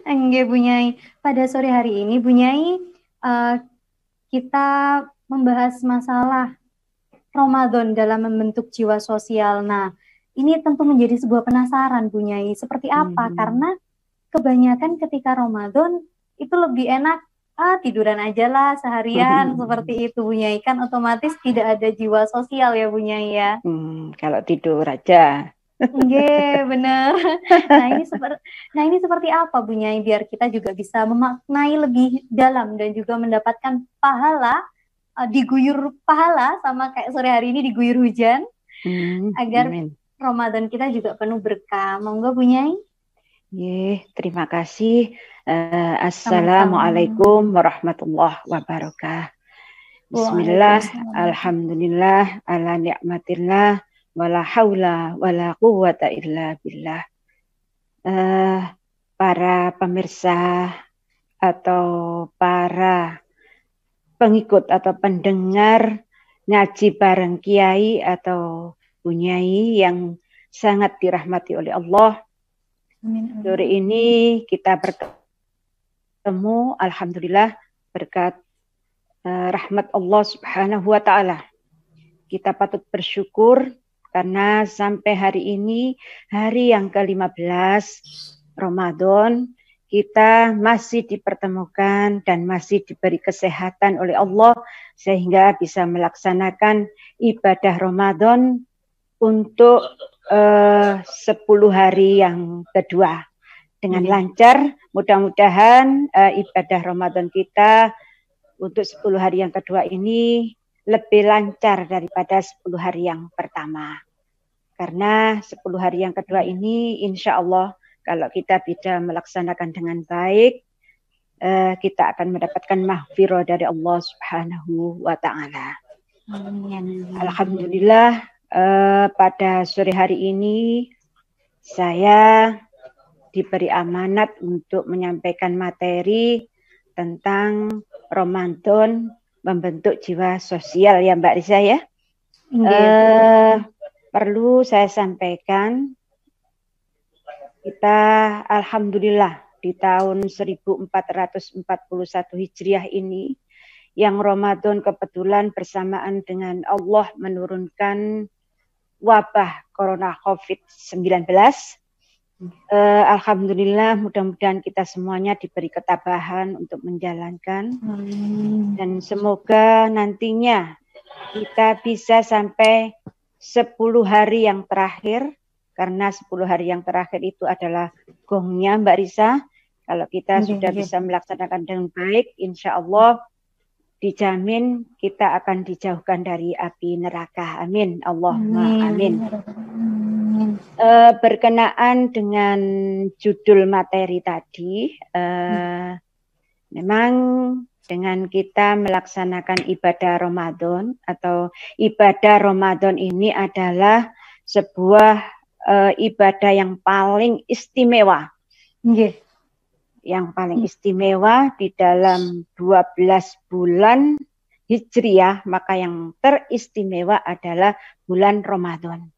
Enggak, Bu Nyai. Pada sore hari ini, Bu Nyai, eh, kita membahas masalah Ramadan dalam membentuk jiwa sosial. Nah, ini tentu menjadi sebuah penasaran, Bu Nyai. Seperti apa? Hmm. Karena kebanyakan ketika Ramadan itu lebih enak, tiduran aja lah seharian, seperti itu, Bu Nyai. Kan otomatis tidak ada jiwa sosial ya, Bu Nyai ya. Kalau tidur aja. Nggih, bener. Nah, ini seperti apa Bu Nyai biar kita juga bisa memaknai lebih dalam dan juga mendapatkan pahala, diguyur pahala sama kayak sore hari ini diguyur hujan agar Amin. Ramadan kita juga penuh berkah. Monggo Bu Nyai. Terima kasih. Sama-sama. Assalamualaikum warahmatullahi wabarakatuh. Bismillah, Waalaikumsalam. alhamdulillah, ala ni'matillah, wala haula, wala quwwata illa billah. Eh, para pemirsa atau para pengikut atau pendengar ngaji bareng Kiai atau Bunyai yang sangat dirahmati oleh Allah. Amin, Sore amin. ini kita bertemu, alhamdulillah, berkat rahmat Allah Subhanahu wa Ta'ala. Kita patut bersyukur karena sampai hari ini, hari yang ke-15 Ramadan, kita masih dipertemukan dan masih diberi kesehatan oleh Allah sehingga bisa melaksanakan ibadah Ramadan untuk 10 hari yang kedua dengan lancar. Mudah-mudahan ibadah Ramadan kita untuk 10 hari yang kedua ini lebih lancar daripada 10 hari yang pertama. Karena 10 hari yang kedua ini insya Allah kalau kita bisa melaksanakan dengan baik, kita akan mendapatkan mahfirah dari Allah Subhanahu wa Ta'ala. Alhamdulillah, pada sore hari ini saya diberi amanat untuk menyampaikan materi tentang Ramadan membentuk jiwa sosial ya Mbak Risa ya. Perlu saya sampaikan, kita alhamdulillah di tahun 1441 Hijriah ini, yang Ramadan kebetulan bersamaan dengan Allah menurunkan wabah Corona COVID-19. Alhamdulillah, mudah-mudahan kita semuanya diberi ketabahan untuk menjalankan. Dan semoga nantinya kita bisa sampai 10 hari yang terakhir, karena 10 hari yang terakhir itu adalah gongnya Mbak Risa. Kalau kita sudah bisa melaksanakan dengan baik, insya Allah dijamin kita akan dijauhkan dari api neraka. Amin. Allahumma amin. Berkenaan dengan judul materi tadi, memang dengan kita melaksanakan ibadah Ramadan atau ibadah Ramadan ini adalah sebuah ibadah yang paling istimewa. Yang paling istimewa di dalam 12 bulan Hijriah, maka yang teristimewa adalah bulan Ramadan.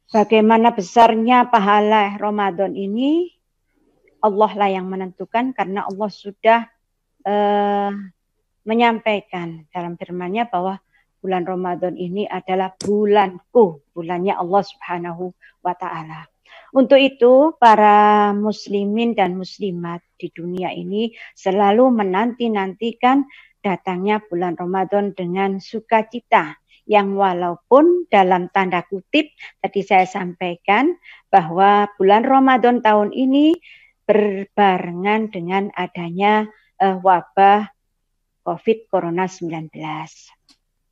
Bagaimana besarnya pahala Ramadan ini, Allah lah yang menentukan karena Allah sudah menyampaikan dalam firman-Nya bahwa bulan Ramadan ini adalah bulanku, bulannya Allah Subhanahu wa Ta'ala. Untuk itu, para muslimin dan muslimat di dunia ini selalu menanti-nantikan datangnya bulan Ramadan dengan sukacita, yang walaupun dalam tanda kutip tadi saya sampaikan bahwa bulan Ramadan tahun ini berbarengan dengan adanya wabah COVID Corona 19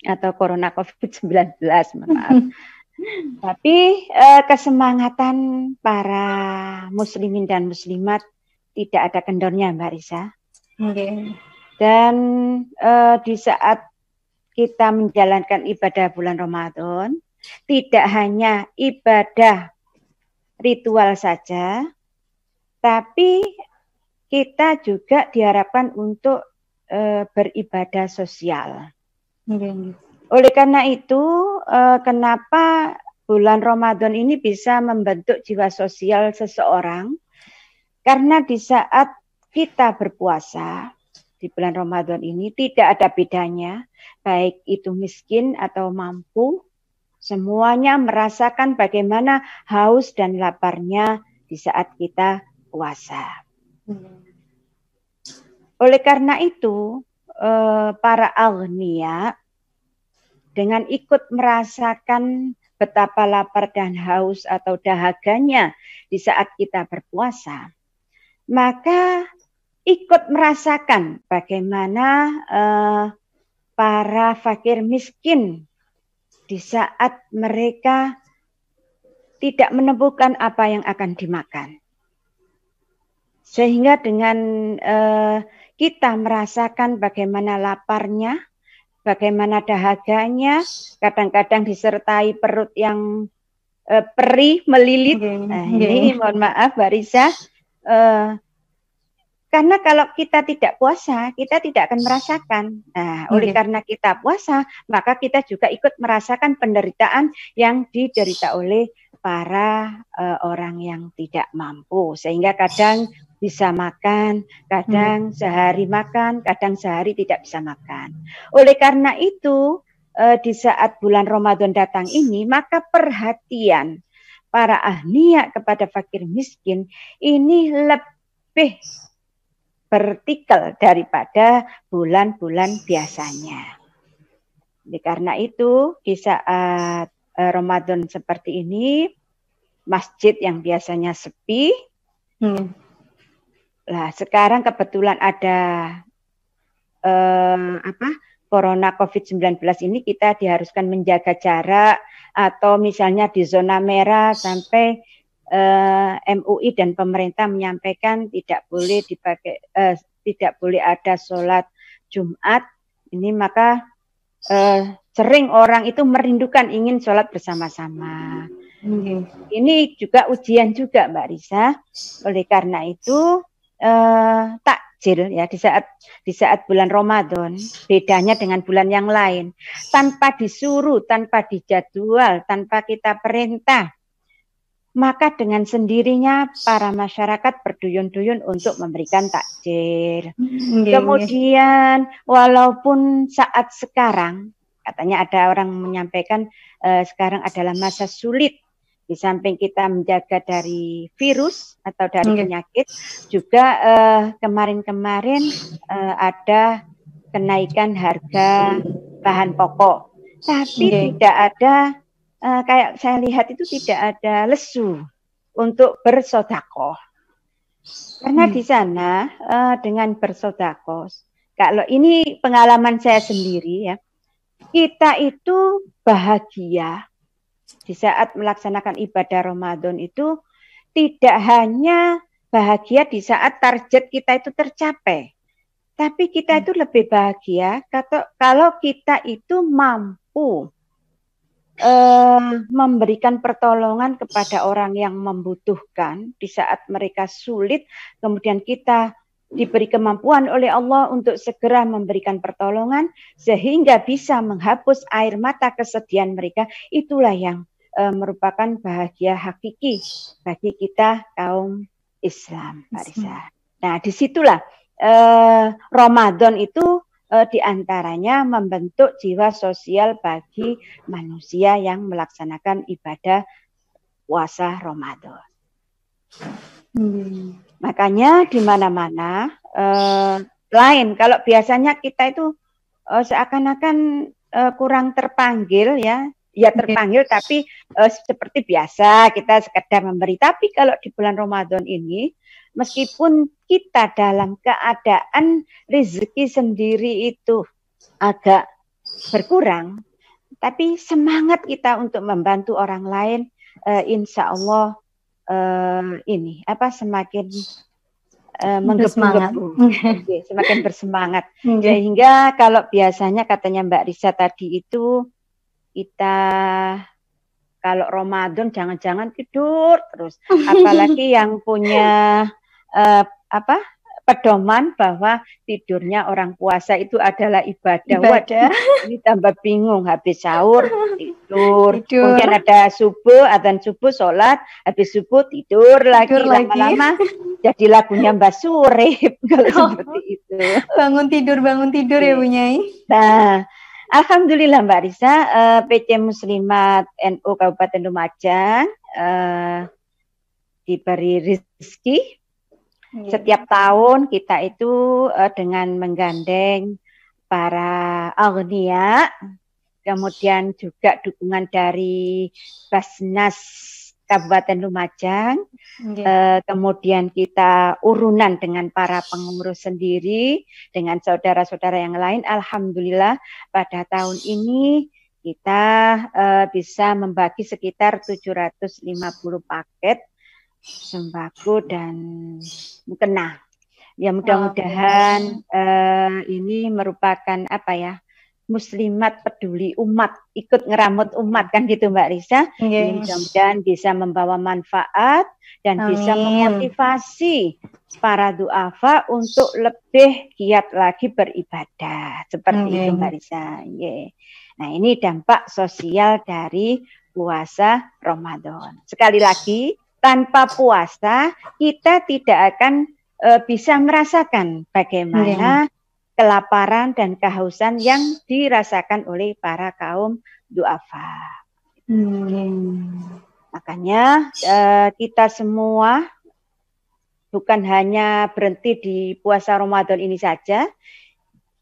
atau Corona COVID-19, maaf. Tapi kesemangatan para muslimin dan muslimat tidak ada kendornya Mbak Risa. Dan di saat kita menjalankan ibadah bulan Ramadan, tidak hanya ibadah ritual saja, tapi kita juga diharapkan untuk beribadah sosial. Oleh karena itu, kenapa bulan Ramadan ini bisa membentuk jiwa sosial seseorang? Karena di saat kita berpuasa di bulan Ramadan ini tidak ada bedanya, baik itu miskin atau mampu, semuanya merasakan bagaimana haus dan laparnya di saat kita puasa. Oleh karena itu, para agniya dengan ikut merasakan betapa lapar dan haus atau dahaganya di saat kita berpuasa, maka ikut merasakan bagaimana para fakir miskin di saat mereka tidak menemukan apa yang akan dimakan. Sehingga dengan kita merasakan bagaimana laparnya, bagaimana dahaganya, kadang-kadang disertai perut yang perih, melilit. Nah, ini mohon maaf Mbak Risa, karena kalau kita tidak puasa, kita tidak akan merasakan. Nah, oleh karena kita puasa, maka kita juga ikut merasakan penderitaan yang diderita oleh para orang yang tidak mampu. Sehingga kadang bisa makan, kadang sehari makan, kadang sehari tidak bisa makan. Oleh karena itu, di saat bulan Ramadan datang ini, maka perhatian para ahliya kepada fakir miskin ini lebih vertikal daripada bulan-bulan biasanya. Karena itu di saat Ramadan seperti ini, masjid yang biasanya sepi, lah sekarang kebetulan ada Corona COVID-19 ini, kita diharuskan menjaga jarak, atau misalnya di zona merah sampai MUI dan pemerintah menyampaikan tidak boleh dipakai, tidak boleh ada sholat Jumat. Ini maka sering orang itu merindukan ingin sholat bersama-sama. Ini juga ujian juga Mbak Risa. Oleh karena itu takjil ya di saat bulan Ramadan, bedanya dengan bulan yang lain, tanpa disuruh, tanpa dijadwal, tanpa kita perintah, maka dengan sendirinya para masyarakat berduyun-duyun untuk memberikan takjil. Kemudian walaupun saat sekarang, katanya ada orang menyampaikan sekarang adalah masa sulit, di samping kita menjaga dari virus atau dari penyakit, juga kemarin-kemarin ada kenaikan harga bahan pokok, tapi tidak ada kayak saya lihat itu tidak ada lesu untuk bersedekah. Karena di sana dengan bersedekah, kalau ini pengalaman saya sendiri ya, kita itu bahagia di saat melaksanakan ibadah Ramadan itu, tidak hanya bahagia di saat target kita itu tercapai, tapi kita itu lebih bahagia kalau kita itu mampu memberikan pertolongan kepada orang yang membutuhkan di saat mereka sulit, kemudian kita diberi kemampuan oleh Allah untuk segera memberikan pertolongan sehingga bisa menghapus air mata kesedihan mereka. Itulah yang merupakan bahagia hakiki bagi kita kaum Islam, Mbak Risa. Nah, disitulah Ramadan itu diantaranya membentuk jiwa sosial bagi manusia yang melaksanakan ibadah puasa Ramadan. Makanya di mana-mana lain, kalau biasanya kita itu seakan-akan kurang terpanggil ya terpanggil, tapi seperti biasa kita sekedar memberi. Tapi kalau di bulan Ramadan ini, meskipun kita dalam keadaan rezeki sendiri itu agak berkurang, tapi semangat kita untuk membantu orang lain, insya Allah semakin menggebu-gebu, semakin bersemangat. Sehingga kalau biasanya katanya Mbak Risa tadi itu, kita kalau Ramadan jangan-jangan tidur terus, apalagi yang punya pedoman bahwa tidurnya orang puasa itu adalah ibadah. Waduh, ini tambah bingung, habis sahur tidur. Mungkin ada subuh, adzan subuh, sholat, habis subuh tidur lagi. Lama-lama jadi lagunya Mbak Surip kalau seperti itu. Bangun tidur ya Bu Nyai. Nah, alhamdulillah Mbak Risa, PC Muslimat NU Kabupaten Lumajang diberi rezeki. Setiap tahun kita itu dengan menggandeng para agnia, kemudian juga dukungan dari Basnas Kabupaten Lumajang, kemudian kita urunan dengan para pengurus sendiri, dengan saudara-saudara yang lain. Alhamdulillah pada tahun ini kita bisa membagi sekitar 750 paket sembako dan mukena. Ya mudah-mudahan ini merupakan apa ya, muslimat peduli umat, ikut ngeramut umat kan gitu Mbak Risa. Ini mudah-mudahan bisa membawa manfaat dan bisa memotivasi para duafa untuk lebih giat lagi beribadah. Seperti itu Mbak Risa. Nah ini dampak sosial dari puasa Ramadan. Sekali lagi, tanpa puasa kita tidak akan bisa merasakan bagaimana kelaparan dan kehausan yang dirasakan oleh para kaum duafa. Makanya kita semua bukan hanya berhenti di puasa Ramadan ini saja,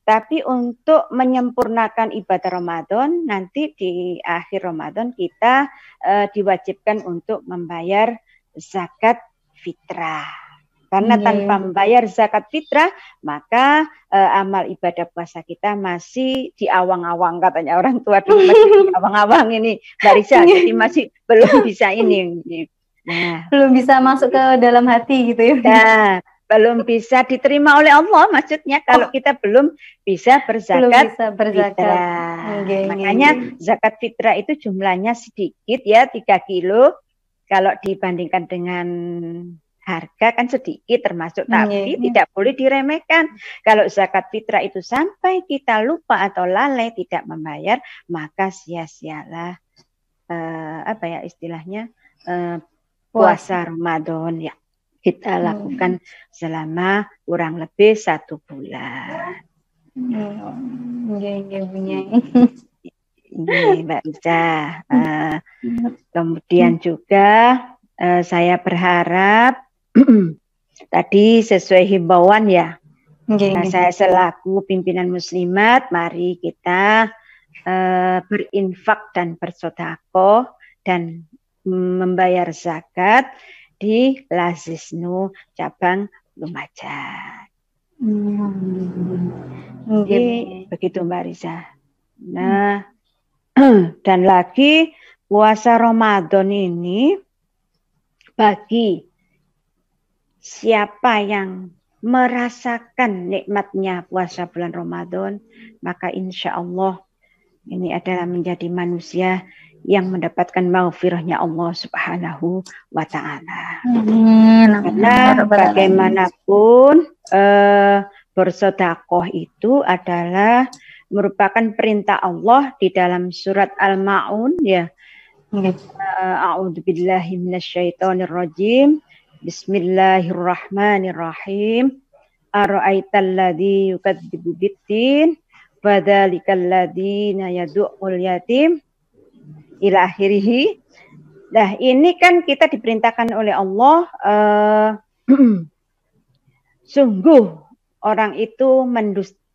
tapi untuk menyempurnakan ibadah Ramadan, nanti di akhir Ramadan kita diwajibkan untuk membayar zakat fitrah. Karena tanpa membayar zakat fitrah, maka amal ibadah puasa kita masih diawang-awang, katanya orang tua dulu, masih diawang-awang ini, Mbak Risa, jadi masih belum bisa ini. Nah, belum bisa masuk ke dalam hati gitu ya. Nah, belum bisa diterima oleh Allah, maksudnya kalau kita belum bisa berzakat fitrah. Makanya zakat fitrah itu jumlahnya sedikit ya, 3 kilo. Kalau dibandingkan dengan harga kan sedikit termasuk, tapi tidak boleh diremehkan. Kalau zakat fitrah itu sampai kita lupa atau lalai tidak membayar, maka sia-sialah apa ya istilahnya puasa Ramadan ya. Kita lakukan selama kurang lebih 1 bulan. Ini Mbak Risa. Kemudian juga saya berharap tadi sesuai himbauan ya. Nah, saya selaku pimpinan muslimat, mari kita berinfak dan bersedekah dan membayar zakat di Lazisnu cabang Lumajang. Jadi begitu Mbak Risa. Nah, dan lagi puasa Ramadan ini bagi siapa yang merasakan nikmatnya puasa bulan Ramadan, maka insya Allah ini adalah menjadi manusia yang mendapatkan maghfirahnya Allah Subhanahu wa Ta'ala. Karena bagaimanapun bersedekah itu adalah merupakan perintah Allah di dalam surat Al-Ma'un ya. A'udzubillahi minasyaitonirrajim. Bismillahirrahmanirrahim. Ara'aital ladzi yukadzibu biddin fadzalikal ladzina yad'ul yatim ila akhirih. Nah, ini kan kita diperintahkan oleh Allah sungguh orang itu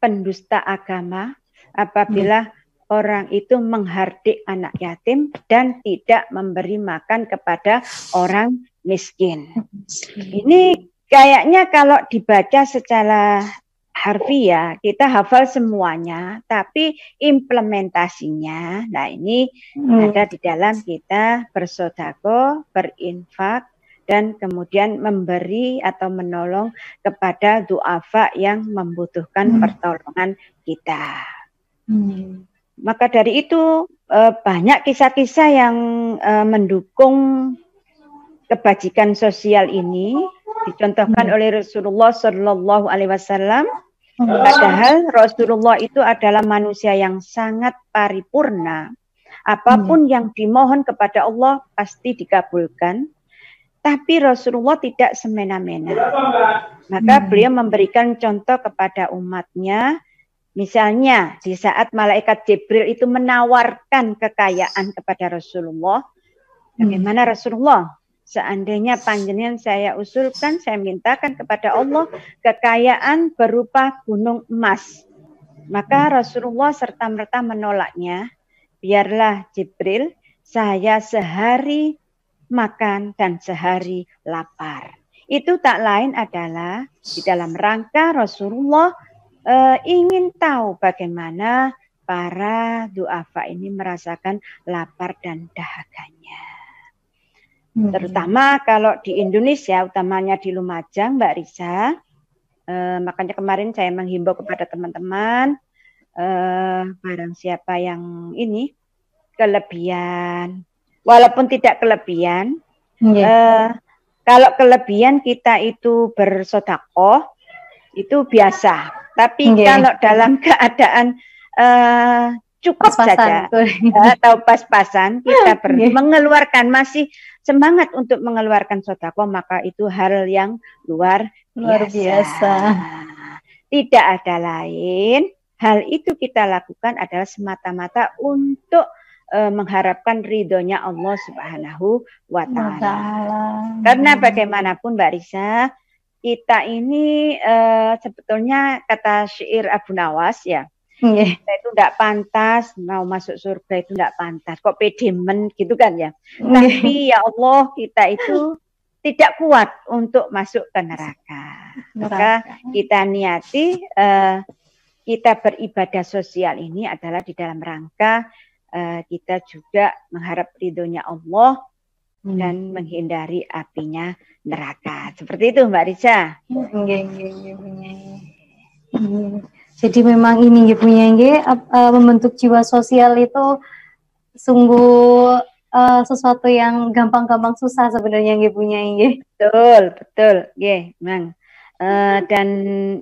pendusta agama apabila orang itu menghardik anak yatim dan tidak memberi makan kepada orang miskin. Ini kayaknya kalau dibaca secara harfiah kita hafal semuanya, tapi implementasinya, nah ini ada di dalam kita bersedekah, berinfak, dan kemudian memberi atau menolong kepada duafa yang membutuhkan pertolongan kita. Maka dari itu banyak kisah-kisah yang mendukung kebajikan sosial ini, dicontohkan oleh Rasulullah Shallallahu Alaihi Wasallam. Padahal Rasulullah itu adalah manusia yang sangat paripurna. Apapun yang dimohon kepada Allah pasti dikabulkan. Tapi Rasulullah tidak semena-mena. Maka beliau memberikan contoh kepada umatnya. Misalnya di saat malaikat Jibril itu menawarkan kekayaan kepada Rasulullah. Bagaimana Rasulullah? Seandainya panjenengan saya usulkan, saya mintakan kepada Allah kekayaan berupa gunung emas. Maka Rasulullah serta-merta menolaknya. Biarlah Jibril, saya sehari makan dan sehari lapar. Itu tak lain adalah di dalam rangka Rasulullah ingin tahu bagaimana para duafa ini merasakan lapar dan dahaganya. Terutama kalau di Indonesia, utamanya di Lumajang, Mbak Risa. Makanya kemarin saya menghimbau kepada teman-teman, barang siapa yang ini kelebihan, walaupun tidak kelebihan, kalau kelebihan kita itu bersedekah itu biasa. Tapi kalau dalam keadaan cukup saja atau pas-pasan kita mengeluarkan, masih semangat untuk mengeluarkan sedekah, maka itu hal yang luar biasa. Tidak ada lain, hal itu kita lakukan adalah semata-mata untuk mengharapkan ridhonya Allah Subhanahu wa Ta'ala. Karena bagaimanapun Mbak Risa, kita ini sebetulnya kata syair Abu Nawas ya, kita itu tidak pantas mau masuk surga, itu tidak pantas, kok pede men gitu kan ya. Tapi ya Allah, kita itu tidak kuat untuk masuk ke neraka. Maka kita niati kita beribadah sosial ini adalah di dalam rangka kita juga mengharap ridhonya Allah dan menghindari apinya neraka. Seperti itu Mbak Risa. Jadi memang ini punya membentuk jiwa sosial itu sungguh sesuatu yang gampang-gampang susah sebenarnya punya Betul, memang. Dan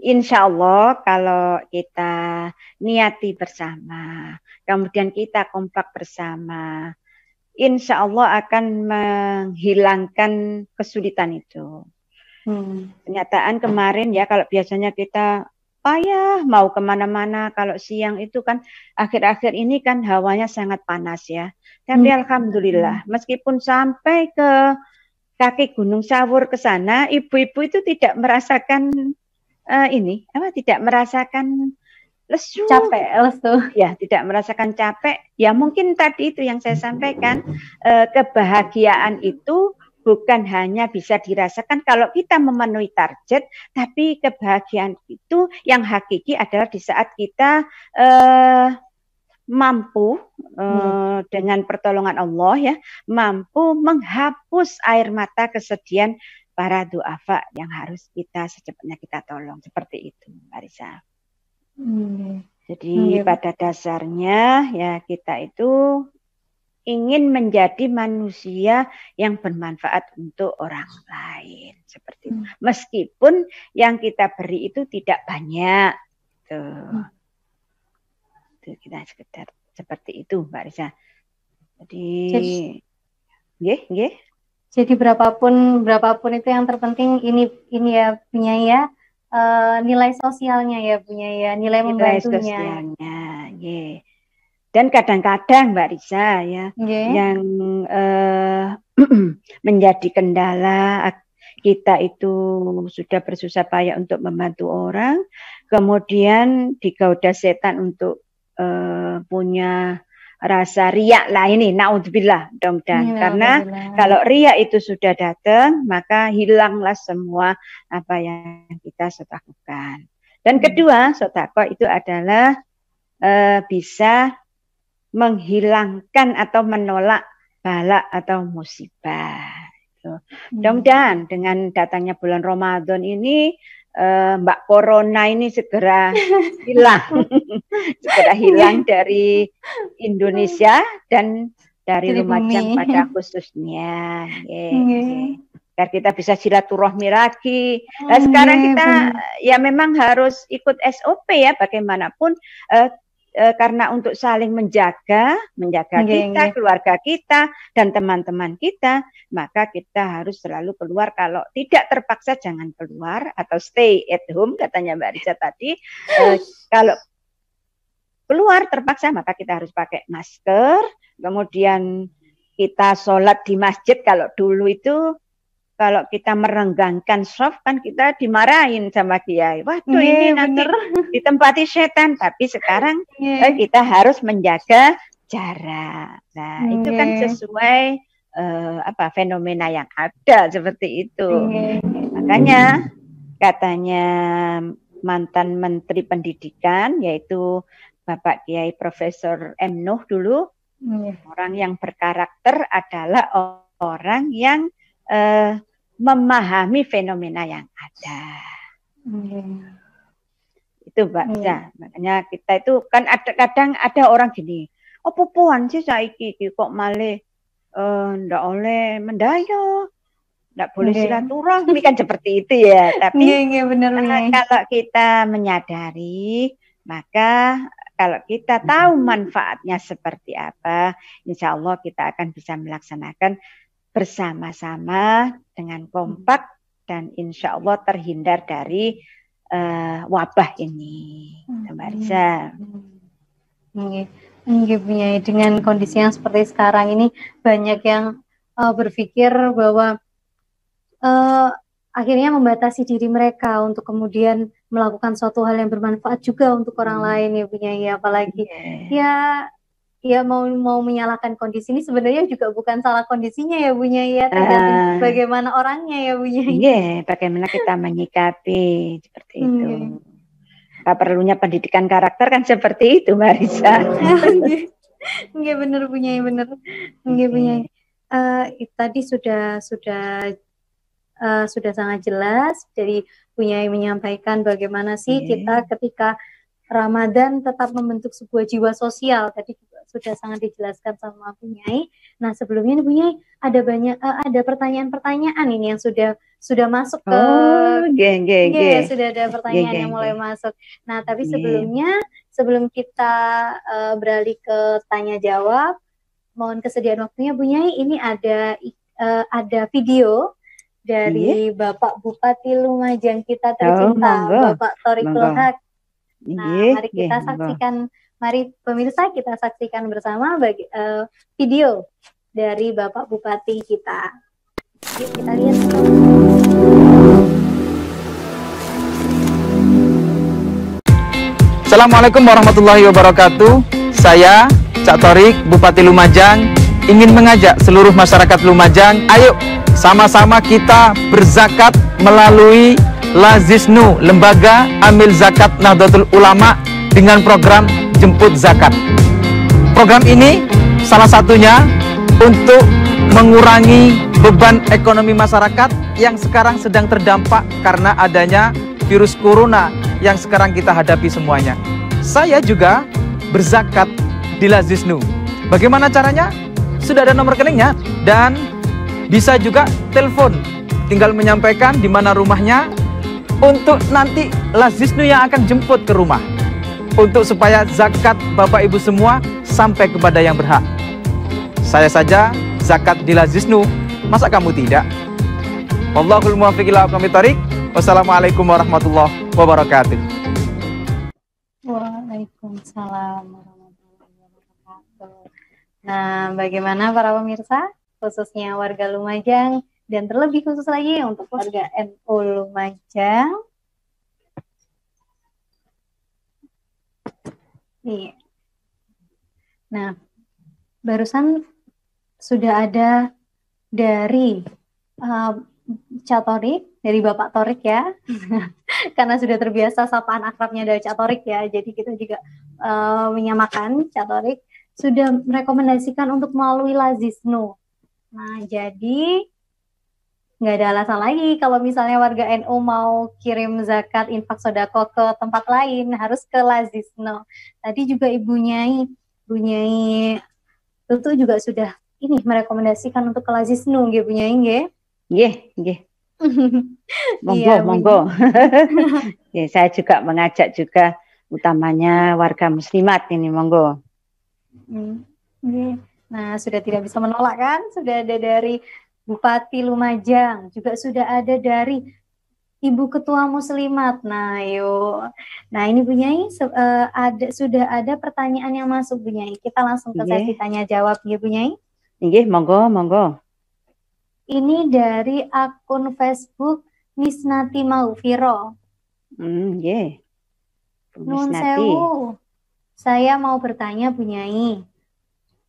insya Allah kalau kita niati bersama, kemudian kita kompak bersama, insya Allah akan menghilangkan kesulitan itu. Kenyataan kemarin ya, kalau biasanya kita payah mau kemana-mana, kalau siang itu kan akhir-akhir ini kan hawanya sangat panas ya. Tapi alhamdulillah meskipun sampai ke kaki Gunung Sawur ke sana, ibu-ibu itu tidak merasakan tidak merasakan lesu, lesu. Ya, tidak merasakan capek. Ya mungkin tadi itu yang saya sampaikan, kebahagiaan itu bukan hanya bisa dirasakan kalau kita memenuhi target, tapi kebahagiaan itu yang hakiki adalah di saat kita mampu dengan pertolongan Allah ya, mampu menghapus air mata kesedihan para duafa yang harus kita secepatnya kita tolong. Seperti itu, Mbak Risa. Jadi pada dasarnya ya kita itu ingin menjadi manusia yang bermanfaat untuk orang lain. Seperti itu. Meskipun yang kita beri itu tidak banyak. Tuh. Kita sekedar seperti itu Mbak Risa. Jadi Jadi berapapun itu yang terpenting ini ya punya ya nilai sosialnya ya punya ya, nilai membantunya. Dan kadang-kadang Mbak Risa ya yang menjadi kendala kita itu sudah bersusah payah untuk membantu orang, kemudian digoda setan untuk punya rasa riak lah ini, naudzubillah, mudah-mudahan. Karena kalau riak itu sudah datang, maka hilanglah semua apa yang kita sedekahkan. Dan kedua, sedekah itu adalah bisa menghilangkan atau menolak bala atau musibah. Mudah-mudahan dengan datangnya bulan Ramadan ini Mbak Corona ini segera hilang, segera hilang dari Indonesia dan dari Lumajang pada khususnya. Agar kita bisa silaturahmi lagi. Nah, sekarang kita ya memang harus ikut SOP ya bagaimanapun, karena untuk saling menjaga kita, keluarga kita, dan teman-teman kita, maka kita harus selalu keluar. Kalau tidak terpaksa jangan keluar, atau stay at home katanya Mbak Risa tadi. Kalau keluar terpaksa maka kita harus pakai masker. Kemudian kita sholat di masjid. Kalau dulu itu kalau kita merenggangkan soft kan kita dimarahin sama kiai. Waduh, ini nanti ditempati setan. Tapi sekarang kita harus menjaga jarak. Nah, itu kan sesuai fenomena yang ada seperti itu. Makanya katanya mantan Menteri Pendidikan, yaitu Bapak Kiai Profesor M. Nuh dulu, orang yang berkarakter adalah orang yang memahami fenomena yang ada. Itu Mbak. Makanya kita itu kan kadang ada orang gini, oh pupuan sih saiki kok malih ndak oleh mendayo, ndak boleh silaturahmi kan seperti itu ya. Tapi kalau kita menyadari, maka kalau kita tahu manfaatnya seperti apa, insya Allah kita akan bisa melaksanakan bersama-sama dengan kompak dan insya Allah terhindar dari wabah ini, Mbak Risa. Dengan kondisi yang seperti sekarang ini, banyak yang berpikir bahwa akhirnya membatasi diri mereka untuk kemudian melakukan suatu hal yang bermanfaat juga untuk orang lain ya Bu Nyai. Apalagi ya mau menyalahkan kondisi ini sebenarnya juga bukan salah kondisinya ya Bu Nyai ya, tergantung bagaimana orangnya ya Bu Nyai. Bagaimana kita menyikapi seperti itu. Perlunya pendidikan karakter kan seperti itu Mbak Risa. Nggih bener Bu Nyai, bener. Nggih Bu Nyai. Tadi sudah sangat jelas dari Bu Nyai menyampaikan bagaimana sih kita ketika Ramadan tetap membentuk sebuah jiwa sosial. Tadi juga sudah sangat dijelaskan sama Bu Nyai. Nah, sebelumnya Bu Nyai ada pertanyaan-pertanyaan ini yang sudah masuk ke sudah ada pertanyaan yang mulai masuk. Nah, tapi sebelum kita beralih ke tanya jawab, mohon kesediaan waktunya Bu Nyai, ini ada video dari Bapak Bupati Lumajang kita tercinta, Bapak Thoriqul Haq. Nah, mari kita saksikan, mari pemirsa kita saksikan bersama video dari Bapak Bupati kita. Yuk kita lihat. Assalamualaikum warahmatullahi wabarakatuh. Saya Cak Thorik, Bupati Lumajang, ingin mengajak seluruh masyarakat Lumajang, ayo sama-sama kita berzakat melalui Lazisnu, Lembaga Amil Zakat Nahdlatul Ulama, dengan program Jemput Zakat. Program ini salah satunya untuk mengurangi beban ekonomi masyarakat yang sekarang sedang terdampak karena adanya virus corona yang sekarang kita hadapi semuanya. Saya juga berzakat di Lazisnu. Bagaimana caranya? Sudah ada nomor rekeningnya dan bisa juga telepon. Tinggal menyampaikan di mana rumahnya, untuk nanti Lazisnu yang akan jemput ke rumah, untuk supaya zakat Bapak Ibu semua sampai kepada yang berhak. Saya saja zakat di Lazisnu, masa kamu tidak? Wallahul muwaffiq ila aqwamit thoriq. Wassalamualaikum warahmatullahi wabarakatuh. Waalaikumsalam warahmatullahi wabarakatuh. Nah, bagaimana para pemirsa, khususnya warga Lumajang, dan terlebih khusus lagi untuk warga NU Lumajang. Iya. Nah, barusan sudah ada dari Cak Thorik, dari Bapak Thorik ya, karena sudah terbiasa sapaan akrabnya dari Cak Thorik ya, jadi kita juga menyamakan Cak Thorik sudah merekomendasikan untuk melalui Lazisnu. Nah, jadi nggak ada alasan lagi kalau misalnya warga NU mau kirim zakat infak sodako ke tempat lain, harus ke Lazisnu. Tadi juga Ibu Nyai itu juga sudah ini merekomendasikan untuk ke Lazisnu, nggih Bu Nyai nggih? Nggih. Monggo, Iya, monggo. Ya, saya juga mengajak juga utamanya warga muslimat ini, monggo. Nah, sudah tidak bisa menolak kan? Sudah ada dari Bupati Lumajang, juga sudah ada dari Ibu Ketua Muslimat. Nah, yuk. Nah, ini Bu Nyai sudah ada pertanyaan yang masuk Bu Nyai. Kita langsung ke sesi tanya jawab ya Bu Nyai. Nggih, monggo, monggo. Ini dari akun Facebook Misnati Maufiro. Nggih. Nun sewu. Saya mau bertanya Bu Nyai.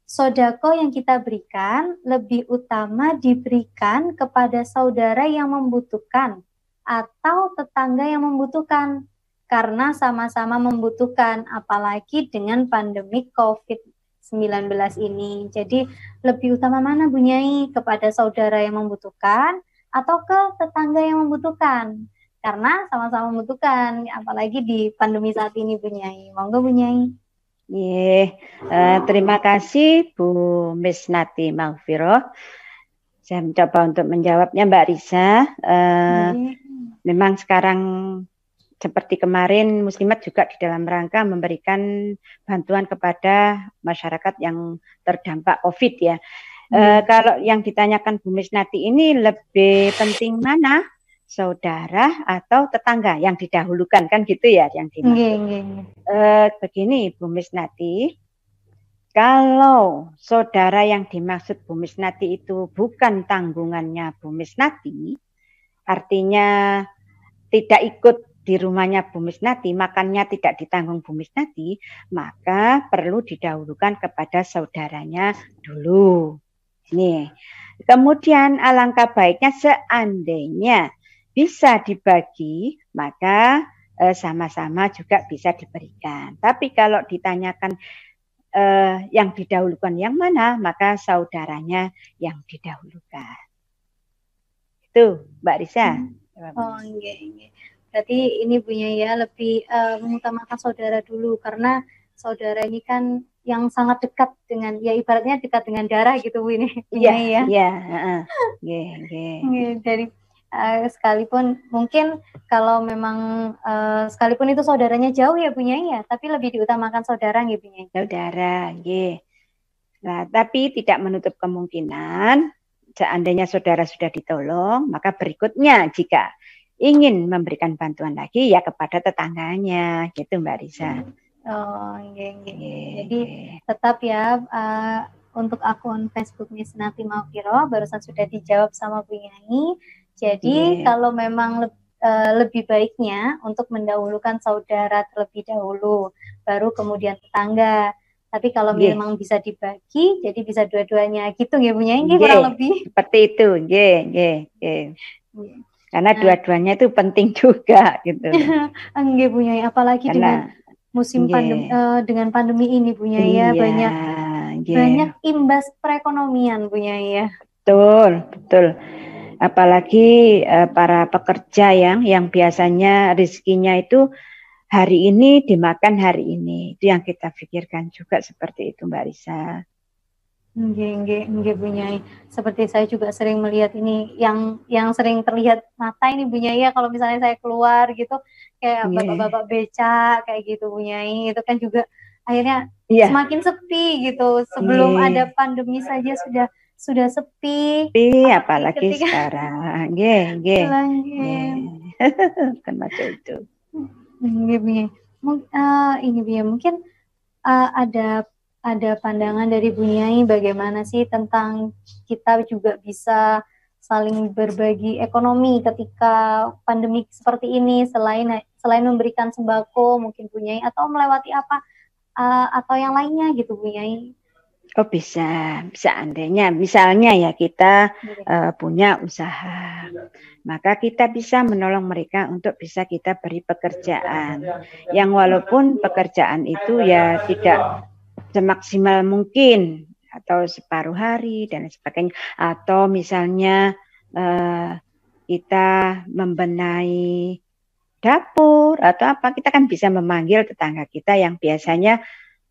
Sodako yang kita berikan lebih utama diberikan kepada saudara yang membutuhkan atau tetangga yang membutuhkan, karena sama-sama membutuhkan, apalagi dengan pandemi COVID-19 ini. Jadi lebih utama mana Bu Nyai, kepada saudara yang membutuhkan atau ke tetangga yang membutuhkan? Karena sama-sama membutuhkan, apalagi di pandemi saat ini Bu Nyai. Monggo Bu Nyai. Terima kasih Bu Misnati Maghfirah. Saya mencoba untuk menjawabnya Mbak Risa. Memang sekarang seperti kemarin Muslimat juga di dalam rangka memberikan bantuan kepada masyarakat yang terdampak COVID ya. Kalau yang ditanyakan Bu Misnati ini lebih penting mana? Saudara atau tetangga yang didahulukan, kan gitu ya yang dimaksud. Begini Bu Misnati, kalau saudara yang dimaksud Bu Misnati itu bukan tanggungannya Bu Misnati, artinya tidak ikut di rumahnya Bu Misnati, makannya tidak ditanggung Bu Misnati, maka perlu didahulukan kepada saudaranya dulu. Nih, kemudian alangkah baiknya seandainya bisa dibagi, maka sama-sama juga bisa diberikan. Tapi kalau ditanyakan yang didahulukan yang mana, maka saudaranya yang didahulukan. Itu Mbak Risa. Oh iya. Berarti ini Bu Nyai ya lebih mengutamakan saudara dulu, karena saudara ini kan yang sangat dekat dengan, ya ibaratnya dekat dengan darah gitu Bu ini. Iya. Dari sekalipun mungkin kalau memang sekalipun itu saudaranya jauh ya Bu Nyai ya, tapi lebih diutamakan saudara nggih Bu Nyai. Saudara, nggih. Nah, tapi tidak menutup kemungkinan seandainya saudara sudah ditolong, maka berikutnya jika ingin memberikan bantuan lagi ya kepada tetangganya, gitu Mbak Risa. Oh, nggih. Jadi tetap ya untuk akun Facebook Misnati Maghfirah barusan sudah dijawab sama Bu Nyai. Jadi kalau memang lebih baiknya untuk mendahulukan saudara terlebih dahulu, baru kemudian tetangga. Tapi kalau memang bisa dibagi, jadi bisa dua-duanya gitu ya Bu Nyai, kurang lebih. Seperti itu, Karena dua-duanya itu penting juga gitu. Nggih Bu Nyai, apalagi dengan musim pandemi, dengan pandemi ini Bu Nyai ya, banyak imbas perekonomian Bu Nyai ya. Betul. Apalagi para pekerja yang biasanya rezekinya itu hari ini dimakan hari ini, itu yang kita pikirkan juga seperti itu Mbak Risa. Nggih Bu Nyai. Seperti saya juga sering melihat ini yang sering terlihat mata ini Bu Nyai ya, kalau misalnya saya keluar gitu kayak bapak-bapak becak kayak gitu Bu Nyai, itu kan juga akhirnya semakin sepi gitu. Sebelum ada pandemi saja sudah sepi. Apalagi sekarang. Kan macam itu. Nggih Bu Nyai. Ini Bu Nyai, mungkin ada pandangan dari Bu Nyai bagaimana sih tentang kita juga bisa saling berbagi ekonomi ketika pandemi seperti ini, selain memberikan sembako mungkin Bu Nyai, atau melewati apa atau yang lainnya gitu Bu Nyai. Oh bisa andainya misalnya ya kita punya usaha, maka kita bisa menolong mereka untuk bisa kita beri pekerjaan yang walaupun pekerjaan itu ya tidak semaksimal mungkin atau separuh hari dan sebagainya, atau misalnya kita membenahi dapur atau apa, kita kan bisa memanggil tetangga kita yang biasanya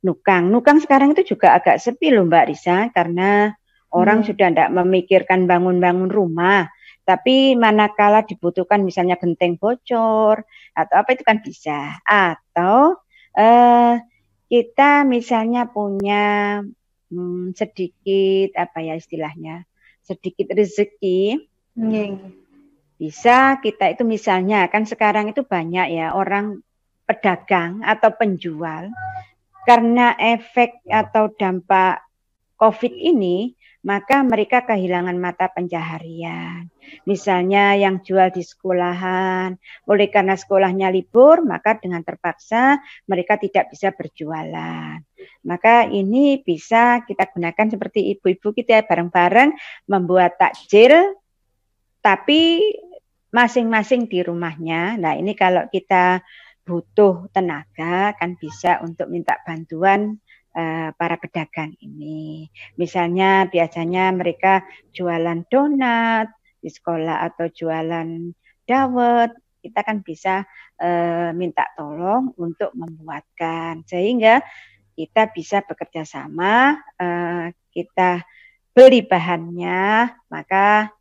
nukang sekarang itu juga agak sepi loh Mbak Risa, karena orang sudah tidak memikirkan bangun-bangun rumah, Tapi manakala dibutuhkan misalnya genteng bocor atau apa itu kan bisa. Atau kita misalnya punya sedikit apa ya istilahnya, sedikit rezeki. Bisa kita itu misalnya kan sekarang itu banyak ya orang pedagang atau penjual karena efek atau dampak COVID ini, maka mereka kehilangan mata pencaharian. Misalnya yang jual di sekolahan, oleh karena sekolahnya libur, maka dengan terpaksa mereka tidak bisa berjualan. Maka ini bisa kita gunakan seperti ibu-ibu kita bareng-bareng membuat takjil, tapi masing-masing di rumahnya. Nah ini kalau kita butuh tenaga kan bisa untuk minta bantuan para pedagang ini. Misalnya biasanya mereka jualan donat di sekolah atau jualan dawet, kita kan bisa minta tolong untuk membuatkan. Sehingga kita bisa bekerja sama, kita beli bahannya, maka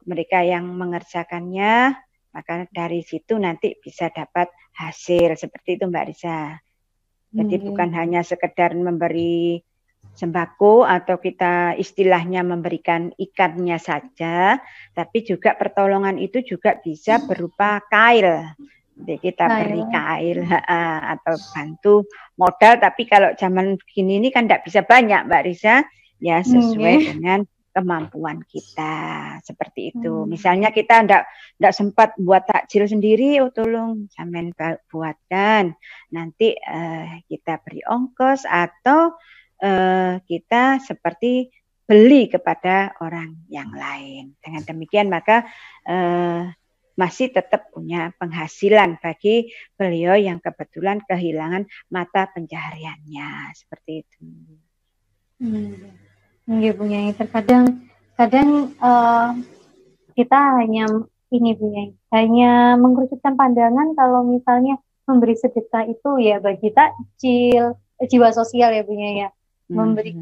mereka yang mengerjakannya, maka dari situ nanti bisa dapat hasil seperti itu Mbak Risa. Jadi bukan hanya sekedar memberi sembako atau kita istilahnya memberikan ikannya saja, tapi juga pertolongan itu juga bisa berupa kail. Jadi kita beri kail atau bantu modal, tapi kalau zaman begini ini kan tidak bisa banyak Mbak Risa, ya sesuai dengan kemampuan kita seperti itu. Misalnya kita enggak sempat buat takjil sendiri, tolong sampean buatkan. Nanti kita beri ongkos atau kita seperti beli kepada orang yang lain. Dengan demikian maka masih tetap punya penghasilan bagi beliau yang kebetulan kehilangan mata pencahariannya seperti itu. Iya Bu Nyai, terkadang kita hanya hanya mengkerucutkan pandangan kalau misalnya memberi sedekah itu ya bagi takjil, jiwa sosial ya Bu Nyai ya.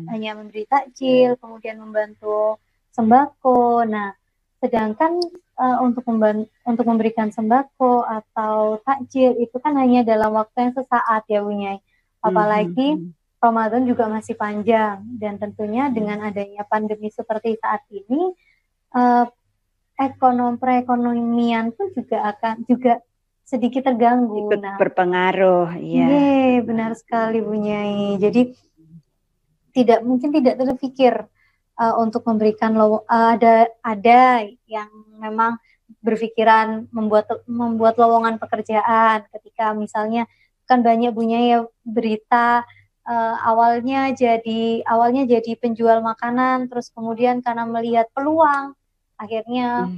Hanya memberi takjil, kemudian membantu sembako. Nah, sedangkan untuk memberikan sembako atau takjil itu kan hanya dalam waktu yang sesaat ya Bu Nyai. Apalagi Ramadan juga masih panjang dan tentunya dengan adanya pandemi seperti saat ini perekonomian pun juga sedikit terganggu. Ikut berpengaruh, ya. Iya, benar sekali Bu Nyai. Jadi mungkin tidak terpikir untuk memberikan ada yang memang berpikiran membuat lowongan pekerjaan ketika misalnya kan banyak Bu Nyai ya berita awalnya jadi penjual makanan, terus kemudian karena melihat peluang akhirnya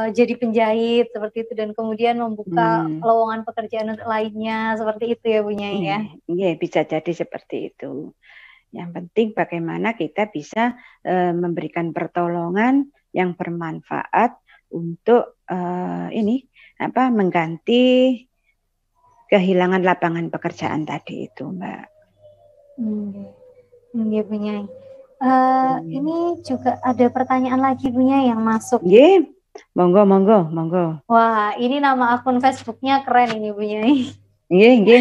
jadi penjahit seperti itu dan kemudian membuka lowongan pekerjaan lainnya seperti itu ya Bu Nyai ya. Iya, bisa jadi seperti itu. Yang penting bagaimana kita bisa memberikan pertolongan yang bermanfaat untuk mengganti kehilangan lapangan pekerjaan tadi itu, Mbak. Iya Bu Nyai. Ini juga ada pertanyaan lagi Bu Nyai yang masuk. Iya, monggo. Wah, ini nama akun Facebooknya keren ini Bu Nyai. Iya.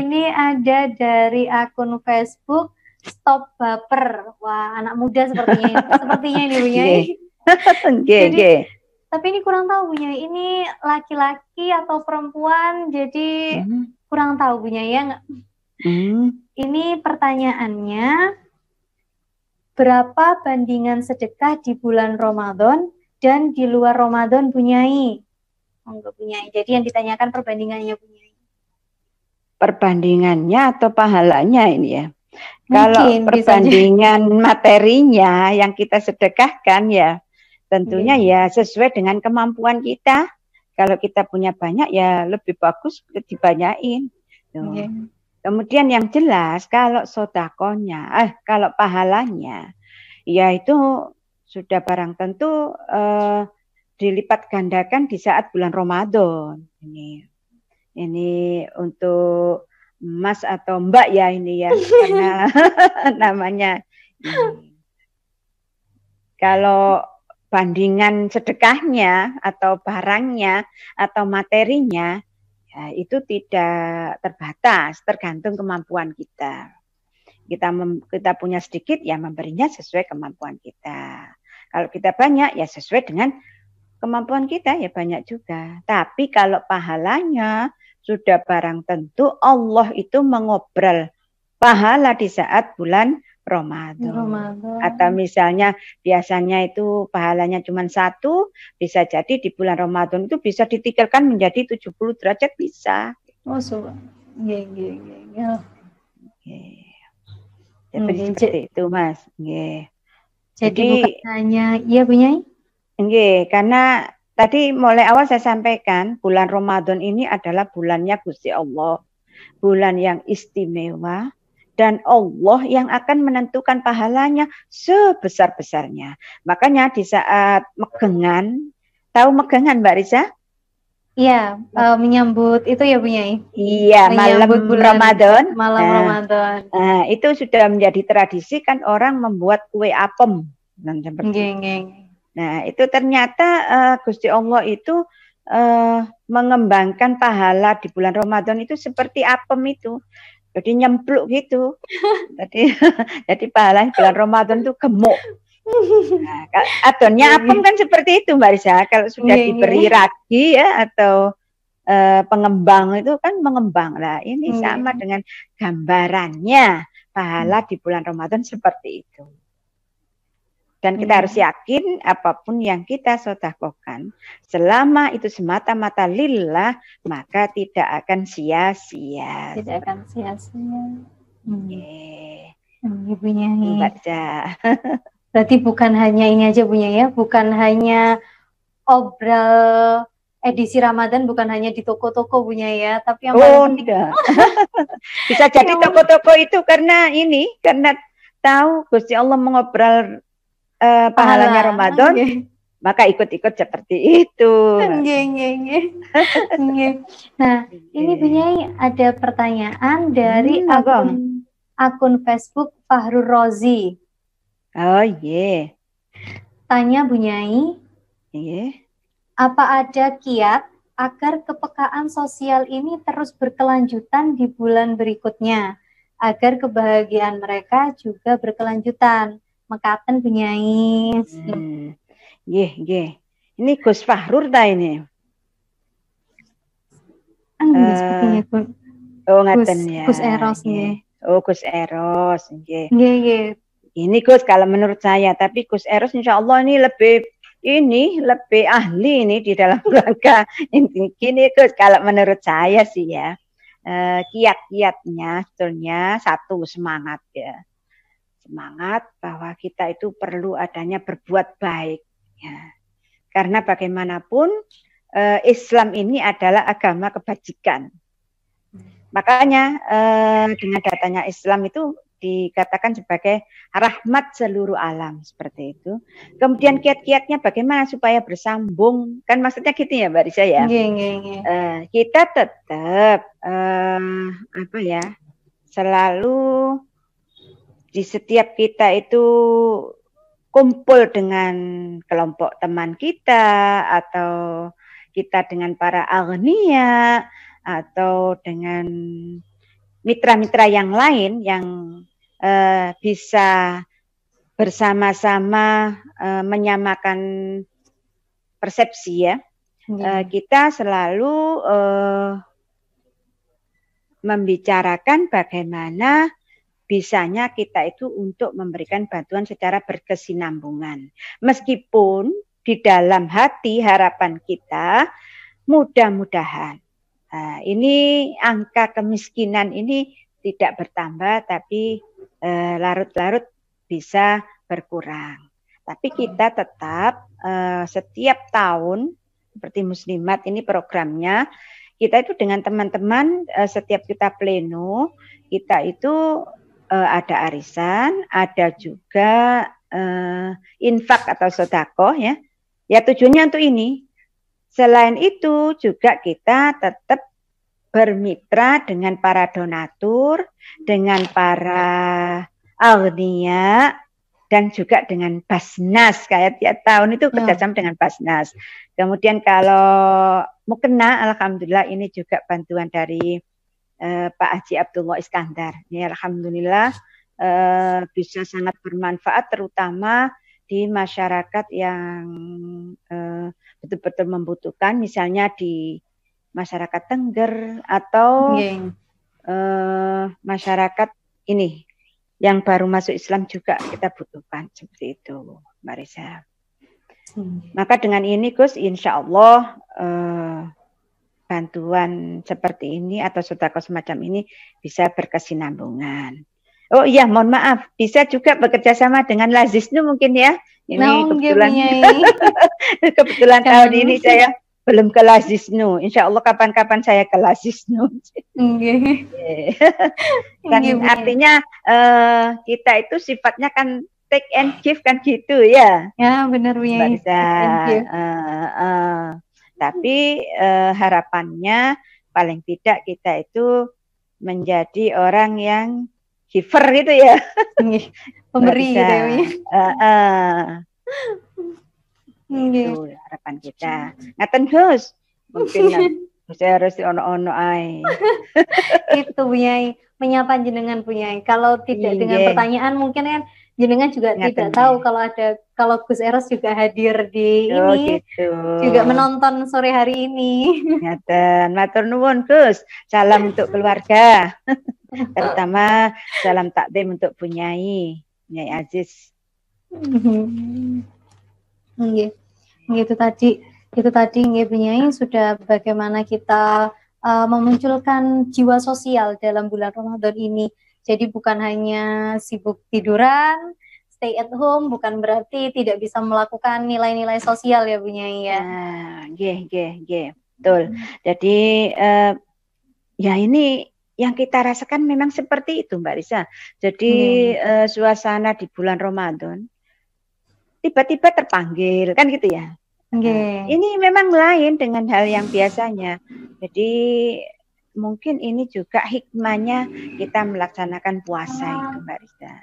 Ini ada dari akun Facebook Stop Baper. Wah, anak muda sepertinya ini Bu Nyai. Jadi, tapi ini kurang tahu Bu Nyai, ini laki-laki atau perempuan, jadi kurang tahu Bu Nyai ya nggak? Ini pertanyaannya, berapa bandingan sedekah di bulan Ramadan dan di luar Ramadan Bu Nyai? Enggak Bu Nyai. Jadi yang ditanyakan perbandingannya Bu Nyai. Perbandingannya atau pahalanya ini ya? Kalau perbandingan materinya yang kita sedekahkan ya, tentunya ya sesuai dengan kemampuan kita. Kalau kita punya banyak ya lebih bagus dibanyain. Kemudian yang jelas kalau sodakonya, kalau pahalanya, ya itu sudah barang tentu dilipat gandakan di saat bulan Ramadan. Ini untuk Mas atau Mbak ya ini ya, karena namanya. Kalau bandingan sedekahnya atau barangnya atau materinya, ya, itu tidak terbatas, tergantung kemampuan kita. Kita punya sedikit, ya memberinya sesuai kemampuan kita. Kalau kita banyak, ya sesuai dengan kemampuan kita, ya banyak juga. Tapi kalau pahalanya sudah barang tentu, Allah itu mengobrol pahala di saat bulan Ramadan. Atau misalnya biasanya itu pahalanya cuma 1, bisa jadi di bulan Ramadan itu bisa ditinggalkan menjadi 70 derajat bisa. Oh, Seperti itu, Mas. Jadi bukan hanya, ya Bu Nyai? Karena tadi mulai awal saya sampaikan bulan Ramadan ini adalah bulannya Gusti Allah, bulan yang istimewa, dan Allah yang akan menentukan pahalanya sebesar-besarnya. Makanya di saat megengan, tahu megengan Mbak Risa? Iya, menyambut itu ya Bu Nyai? Iya, malam Ramadan. Malam Ramadan. Nah, itu sudah menjadi tradisi kan orang membuat kue apem. Nah, itu ternyata Gusti Allah itu mengembangkan pahala di bulan Ramadan itu seperti apem itu. Jadi nyempluk gitu. Jadi pahala bulan Ramadan itu gemuk. Nah, adonnya apem kan seperti itu Mbak Risa. Kalau sudah diberi ragi ya atau pengembang itu kan mengembang lah. Ini sama dengan gambarannya pahala di bulan Ramadan seperti itu. Dan kita harus yakin apapun yang kita sedekahkan, selama itu semata-mata lillah, maka tidak akan sia-sia. Tidak akan sia-sia. Ibu Nyai. Baca. Berarti bukan hanya ini aja Bu Nyai ya, bukan hanya obral edisi Ramadan, bukan hanya di toko-toko Bu Nyai ya, tapi yang paling penting. Bisa jadi toko-toko itu karena tahu Gusti Allah mengobral pahalanya Ramadan, maka ikut-ikut seperti itu. Nah, ini Bu Nyai ada pertanyaan dari akun Facebook Fahrul Rozi. Oh iya. Tanya Bu Nyai, apa ada kiat agar kepekaan sosial ini terus berkelanjutan di bulan berikutnya, agar kebahagiaan mereka juga berkelanjutan? Mekaten Bu Nyai. Ini Gus Fahrur ta ini. Ngaten ya. Gus Eros nggih. Oh, Gus Eros nggih. Nggih. Ini Gus kalau menurut saya, tapi Gus Eros insyaallah ini lebih ahli ini di dalam rangka ini Gus kalau menurut saya sih ya. Kiat-kiatnya sebetulnya satu, semangat ya. Semangat bahwa kita itu perlu adanya berbuat baik ya. Karena bagaimanapun Islam ini adalah agama kebajikan. Makanya dengan datanya Islam itu dikatakan sebagai rahmat seluruh alam seperti itu. Kemudian kiat-kiatnya bagaimana supaya bersambung, kan maksudnya gitu ya Mbak Risa ya. Kita tetap selalu di setiap kita itu kumpul dengan kelompok teman kita atau kita dengan para agniya atau dengan mitra-mitra yang lain yang bisa bersama-sama menyamakan persepsi ya. Kita selalu membicarakan bagaimana bisanya kita itu untuk memberikan bantuan secara berkesinambungan. Meskipun di dalam hati harapan kita mudah-mudahan ini angka kemiskinan ini tidak bertambah tapi larut-larut bisa berkurang. Tapi kita tetap setiap tahun seperti Muslimat ini programnya, kita itu dengan teman-teman setiap kita pleno, kita itu ada arisan, ada juga infak atau sedekah ya. Ya tujuannya untuk ini. Selain itu juga kita tetap bermitra dengan para donatur, dengan para agniya, dan juga dengan Basnas, kayak tiap tahun itu kerjasama dengan Basnas. Kemudian kalau mukena, alhamdulillah ini juga bantuan dari Pak Haji Abdullah Iskandar. Ini alhamdulillah bisa sangat bermanfaat, terutama di masyarakat yang betul-betul membutuhkan, misalnya di masyarakat Tengger atau masyarakat ini yang baru masuk Islam juga kita butuhkan, seperti itu, Mbak Risa. Maka dengan ini Gus, insya Allah bantuan seperti ini atau sedekah semacam ini bisa berkesinambungan. Oh iya, mohon maaf, bisa juga bekerja sama dengan Lazisnu mungkin ya. Ini kebetulan kebetulan tahun ini saya belum ke Lazisnu. Insya Allah kapan-kapan saya ke Lazisnu. Kan artinya kita itu sifatnya kan take and give kan gitu ya. Ya benar Bu Yai. Tapi harapannya paling tidak kita itu menjadi orang yang giver gitu ya. Pemberi gitu ya. Itu harapan kita. Ngaten Gus, mungkin saya harus ono-ono ai. Itu Bu Yai, menyapa jenengan Bu Yai. Kalau tidak dengan pertanyaan mungkin kan jenengan juga tidak tahu kalau Gus Eros juga hadir di ini, gitu. Juga menonton sore hari ini. Ngaten, matur nuwun Gus. Salam untuk keluarga. Terutama salam takdim untuk Bu Nyai Aziz. Itu tadi nggih Bu Nyai, sudah bagaimana kita memunculkan jiwa sosial dalam bulan Ramadan ini. Jadi bukan hanya sibuk tiduran, stay at home, bukan berarti tidak bisa melakukan nilai-nilai sosial ya Bu Nyai ya. Betul. Jadi ya ini yang kita rasakan memang seperti itu Mbak Risa. Jadi suasana di bulan Ramadan tiba-tiba terpanggil kan gitu ya. Ini memang lain dengan hal yang biasanya. Jadi mungkin ini juga hikmahnya kita melaksanakan puasa itu Mbak Risa.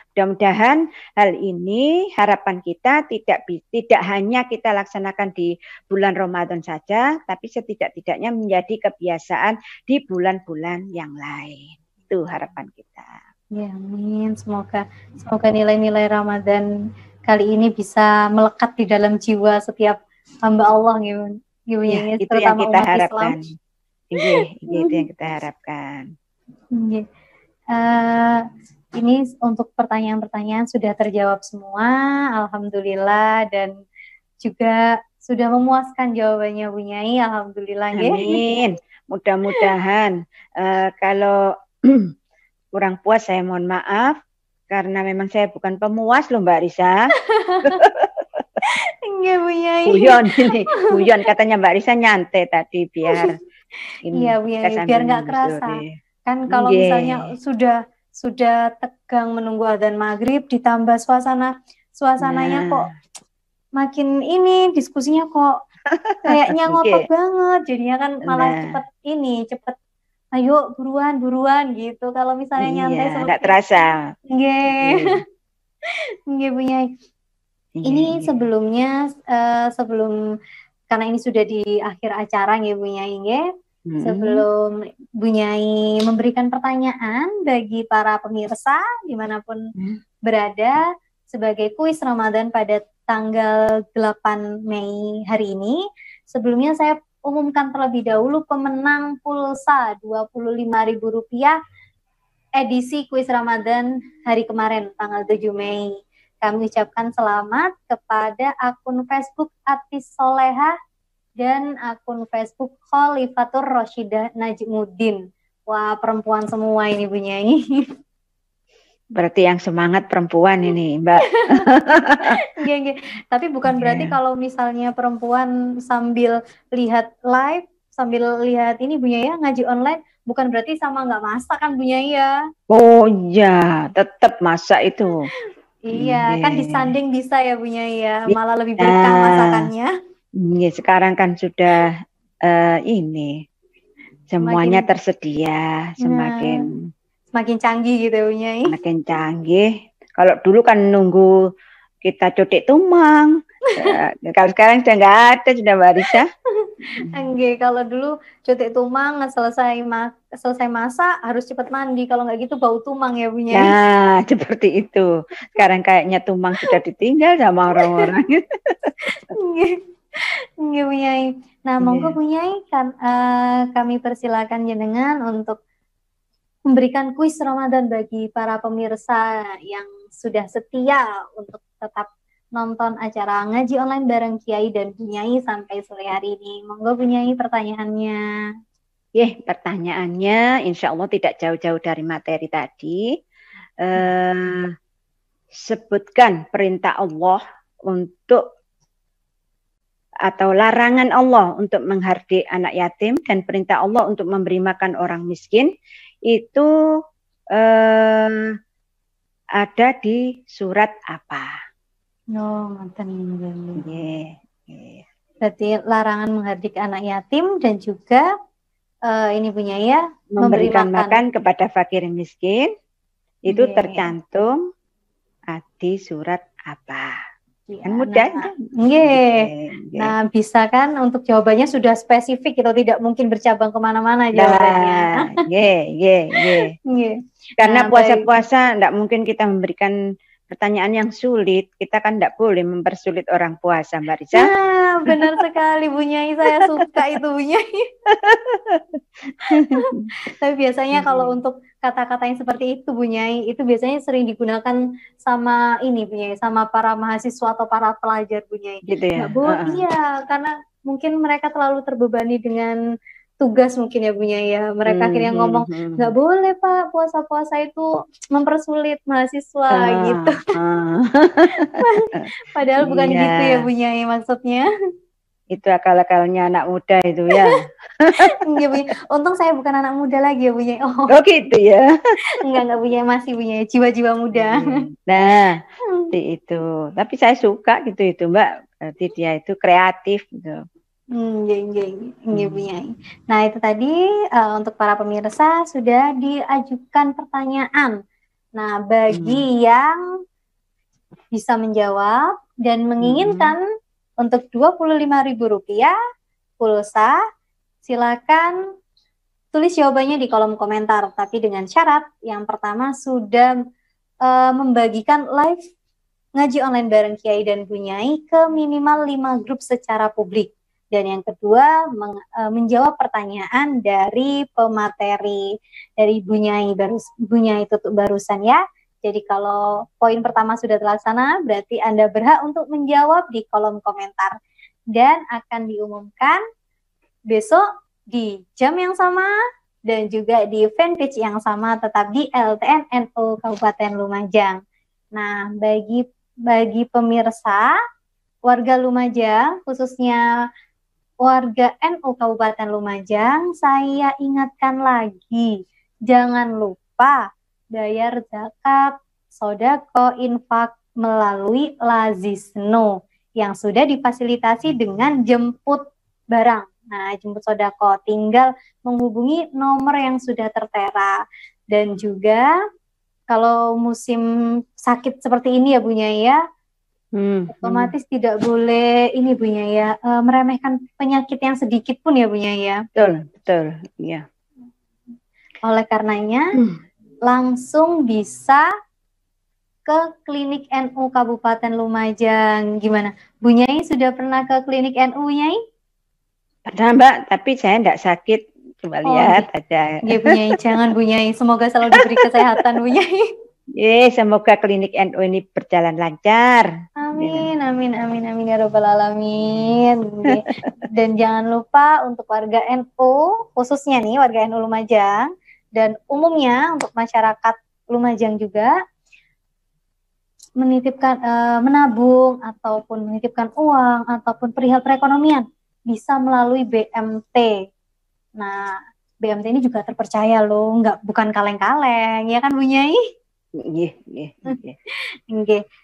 Mudah-mudahan hal ini harapan kita tidak hanya kita laksanakan di bulan Ramadan saja, tapi setidak-tidaknya menjadi kebiasaan di bulan-bulan yang lain. Itu harapan kita. Ya, amin. Semoga nilai-nilai Ramadan kali ini bisa melekat di dalam jiwa setiap hamba Allah gitu. Ya, itu yang kita harapkan. Itu yang kita harapkan. Ini untuk pertanyaan-pertanyaan sudah terjawab semua, alhamdulillah, dan juga sudah memuaskan jawabannya Bu Nyai, alhamdulillah. Amin. Mudah-mudahan kalau kurang puas saya mohon maaf, karena memang saya bukan pemuas loh Mbak Risa. Enggak Bu Nyai. Guyon katanya Mbak Risa nyantai tadi biar ini. Iya Bu Nyai, biar nggak kerasa. Kan kalau misalnya sudah tegang menunggu adzan maghrib, ditambah suasananya kok makin ini, diskusinya kok kayaknya ngotot banget, jadinya kan malah cepet ayo buruan gitu. Kalau misalnya nyantai nggak terasa. Nggih Bu Nyai. Ini sebelumnya karena ini sudah di akhir acara nggih Bu Nyai nggih. Sebelum Bu Nyai memberikan pertanyaan bagi para pemirsa dimanapun berada sebagai kuis Ramadan pada tanggal 8 Mei hari ini, sebelumnya saya umumkan terlebih dahulu pemenang pulsa Rp25.000 edisi kuis Ramadan hari kemarin tanggal 7 Mei. Kami ucapkan selamat kepada akun Facebook Atis Soleha dan akun Facebook Khalifatur Rashidah Najmuddin. Wah, perempuan semua ini Bu Nyai. Berarti yang semangat perempuan ini, Mbak. Tapi bukan berarti kalau misalnya perempuan sambil lihat live, sambil lihat ini Bu Nyai ya, ngaji online, bukan berarti sama nggak masak kan Bu Nyai ya? Oh iya, tetap masak itu. Iya, kan disanding bisa ya Bu Nyai ya, malah lebih berkah masakannya. Sekarang kan sudah ini semuanya tersedia, semakin canggih gitu Bu Nyai. Semakin canggih. Kalau dulu kan nunggu kita cotik tumang. Kalau sekarang sudah nggak ada, sudah Mbak Risa. Enggak, kalau dulu cuti tumang selesai masak harus cepat mandi. Kalau nggak gitu bau tumang ya punya. Nah, seperti itu. Sekarang kayaknya tumang sudah ditinggal sama orang-orang. Enggak punya. Nah, monggo punya kan kami persilakan jenengan untuk memberikan kuis Ramadan bagi para pemirsa yang sudah setia untuk tetap nonton acara ngaji online bareng Kiai dan Bunyai sampai sore hari ini. Monggo Bunyai pertanyaannya. Pertanyaannya insya Allah tidak jauh-jauh dari materi tadi. Sebutkan perintah Allah atau larangan Allah untuk menghardik anak yatim dan perintah Allah untuk memberi makan orang miskin itu ada di surat apa? Berarti larangan menghardik anak yatim dan juga ini punya ya memberikan makan kepada fakir miskin itu tercantum di surat apa? Kan mudah. Nah, bisa kan untuk jawabannya sudah spesifik, itu tidak mungkin bercabang kemana-mana jawabannya. Karena puasa-puasa tidak mungkin kita memberikan pertanyaan yang sulit. Kita kan tidak boleh mempersulit orang puasa, Mbak Risa. Nah, benar sekali Bu Nyai, saya suka itu Bu Nyai. Tapi biasanya kalau untuk kata-kata yang seperti itu Bu Nyai, itu biasanya sering digunakan sama ini Bu Nyai, sama para mahasiswa atau para pelajar Bu Nyai. Gitu ya? Iya, karena mungkin mereka terlalu terbebani dengan tugas mungkin ya Bu Nyai ya. Mereka akhirnya ngomong, nggak boleh Pak, puasa-puasa itu mempersulit mahasiswa gitu. Padahal bukan gitu ya Bu Nyai maksudnya. Itu akal-akalnya anak muda itu ya. Iya Bu Nyai. Untung saya bukan anak muda lagi ya Bu Nyai. Oh gitu ya. Enggak Bu Nyai, masih Bu Nyai, jiwa-jiwa muda. Nah, itu. Tapi saya suka gitu itu Mbak. Berarti dia itu kreatif gitu. Bu Nyai. Nah itu tadi untuk para pemirsa sudah diajukan pertanyaan. Nah bagi yang bisa menjawab dan menginginkan untuk Rp25.000 pulsa, silakan tulis jawabannya di kolom komentar. Tapi dengan syarat yang pertama sudah membagikan live ngaji online bareng Kiai dan Bunyai ke minimal 5 grup secara publik. Dan yang kedua, menjawab pertanyaan dari pemateri dari Bunyai tutup barusan ya. Jadi kalau poin pertama sudah terlaksana, berarti Anda berhak untuk menjawab di kolom komentar. Dan akan diumumkan besok di jam yang sama dan juga di fanpage yang sama, tetap di LTN NU Kabupaten Lumajang. Nah, bagi pemirsa, warga Lumajang, khususnya warga NU Kabupaten Lumajang, saya ingatkan lagi, jangan lupa bayar zakat, sodako, infak melalui Lazisno yang sudah difasilitasi dengan jemput barang. Nah, jemput sodako, tinggal menghubungi nomor yang sudah tertera. Dan juga kalau musim sakit seperti ini ya Bu Nyai ya, otomatis tidak boleh ini Bu Nyai ya, meremehkan penyakit yang sedikit pun ya Bu Nyai ya. Betul, iya. Oleh karenanya langsung bisa ke klinik NU Kabupaten Lumajang. Gimana? Bu Nyai sudah pernah ke klinik NU Nyai? Pernah Mbak, tapi saya tidak sakit. Coba lihat aja. Ya Bu Nyai, jangan Bu Nyai. Semoga selalu diberi kesehatan Bu Nyai. Semoga klinik NU ini berjalan lancar. Amin ya Rabbal Alamin. Dan jangan lupa untuk warga NU, khususnya nih warga NU Lumajang, dan umumnya untuk masyarakat Lumajang juga, menitipkan menabung ataupun menitipkan uang ataupun perihal perekonomian bisa melalui BMT. Nah, BMT ini juga terpercaya loh, bukan kaleng-kaleng, ya kan Bu Nyai? Iya.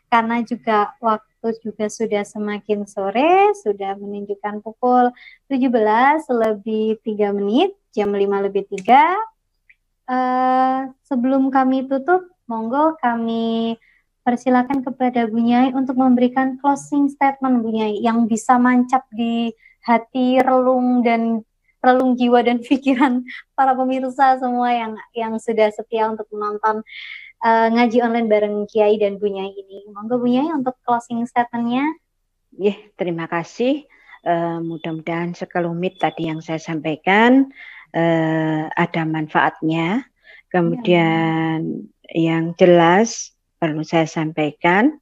Karena juga waktu juga sudah semakin sore, sudah menunjukkan pukul 17:03, jam 5:03. Sebelum kami tutup, monggo kami persilakan kepada Bu Nyai untuk memberikan closing statement Bu Nyai yang bisa mancap di hati, relung jiwa dan pikiran para pemirsa semua yang sudah setia untuk menonton ngaji online bareng Kiai dan Bu Nyai ini. Monggo Bu Nyai untuk closing statement-nya. Terima kasih. Mudah-mudahan sekelumit tadi yang saya sampaikan ada manfaatnya. Kemudian yang jelas perlu saya sampaikan,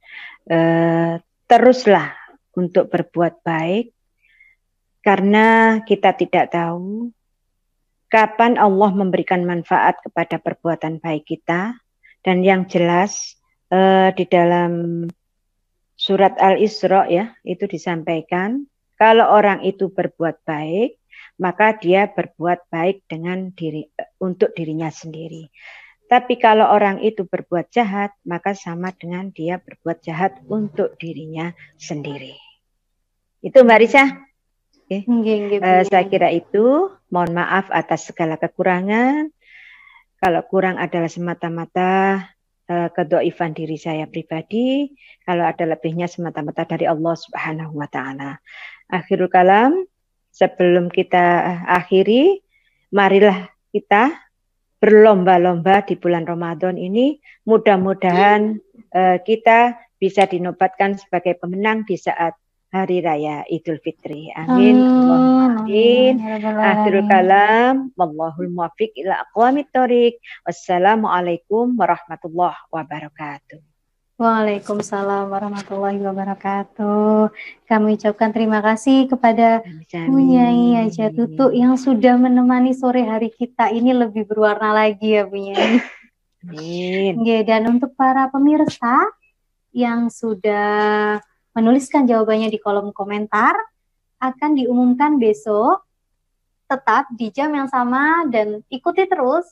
teruslah untuk berbuat baik, karena kita tidak tahu kapan Allah memberikan manfaat kepada perbuatan baik kita. Dan yang jelas di dalam surat Al-Isra ya, itu disampaikan kalau orang itu berbuat baik, maka dia berbuat baik untuk dirinya sendiri. Tapi kalau orang itu berbuat jahat, maka sama dengan dia berbuat jahat untuk dirinya sendiri. Itu Mbak Risa. Saya kira itu. Mohon maaf atas segala kekurangan. Kalau kurang adalah semata-mata kedoifan diri saya pribadi. Kalau ada lebihnya semata-mata dari Allah Subhanahu wa Ta'ala. Akhirul kalam, sebelum kita akhiri, marilah kita berlomba-lomba di bulan Ramadan ini. Mudah-mudahan kita bisa dinobatkan sebagai pemenang di saat Hari Raya Idul Fitri. Amin. Amin. Akhirul kalam. Wallahul muwaffiq ila aqwamit thoriq. Wassalamualaikum warahmatullahi wabarakatuh. Waalaikumsalam warahmatullahi wabarakatuh. Kami ucapkan terima kasih kepada Bu Nyai Haja Tutu yang sudah menemani sore hari kita ini lebih berwarna lagi ya Bu Nyai. Amin. Dan untuk para pemirsa yang sudah menuliskan jawabannya di kolom komentar, akan diumumkan besok, tetap di jam yang sama, dan ikuti terus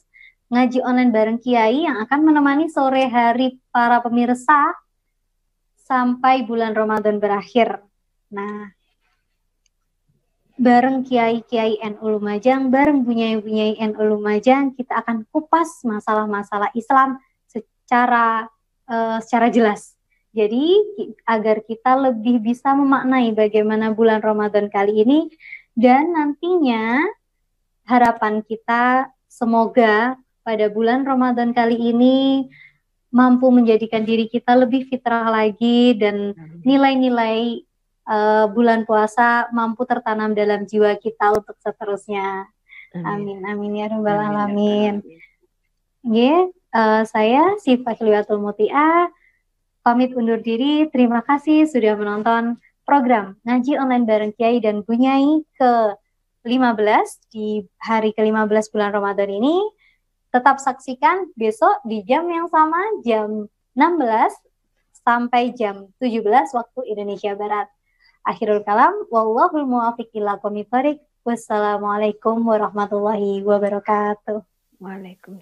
ngaji online bareng Kiai yang akan menemani sore hari para pemirsa sampai bulan Ramadan berakhir. Nah, bareng Kiai-Kiai NU Lumajang, bareng Bu Nyai NU Lumajang, kita akan kupas masalah-masalah Islam secara jelas. Jadi agar kita lebih bisa memaknai bagaimana bulan Ramadan kali ini, dan nantinya harapan kita semoga pada bulan Ramadan kali ini mampu menjadikan diri kita lebih fitrah lagi, dan nilai-nilai bulan puasa mampu tertanam dalam jiwa kita untuk seterusnya. Amin, amin ya rabbal alamin. Saya Syifa Khilwatul Mutia pamit undur diri. Terima kasih sudah menonton program Ngaji Online bareng Kiai dan Bu Nyai ke-15 di hari ke-15 bulan Ramadan ini. Tetap saksikan besok di jam yang sama, jam 16 sampai jam 17 waktu Indonesia Barat. Akhirul kalam, wallahul muwaffiq ila aqwamit thoriq. Wassalamualaikum warahmatullahi wabarakatuh. Waalaikumsalam.